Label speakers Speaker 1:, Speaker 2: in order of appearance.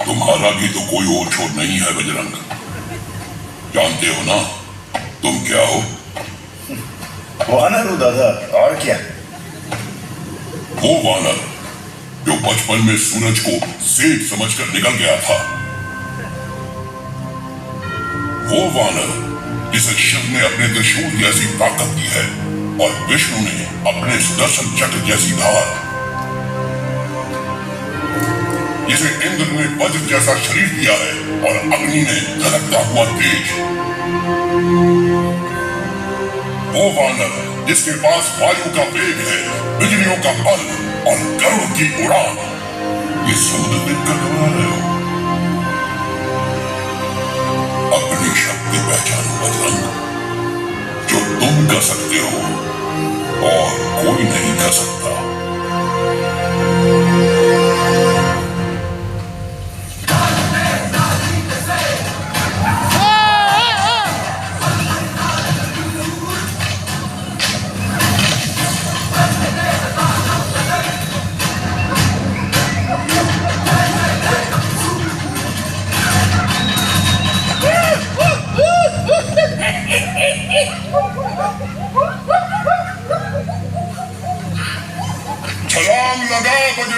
Speaker 1: तुम्हारा भी तो कोई और छोर नहीं है बजरंग। जानते हो ना तुम क्या हो?
Speaker 2: वानर हूँ दादा, और क्या?
Speaker 1: वो वानर जो बचपन में सूरज को सेठ समझकर निकल गया था। वो वानर जिसे शिव ने अपने त्रिशूल जैसी ताकत दी है और विष्णु ने अपने सुदर्शन चक्र जैसी धार, जिसे इंद्र ने वज्र जैसा शरीर दिया है और अग्नि ने धड़कता हुआ तेज। वो वानर जिसके पास वायु का वेग है, बिजलियों का बल और गरुड़ की उड़ान। ये समुद्र देखकर घबरा रहे हो? अपनी शक्ति पहचानो बजरंग, जो तुम कर सकते हो और कोई नहीं कर सकता। छलांग लगा बजरंग।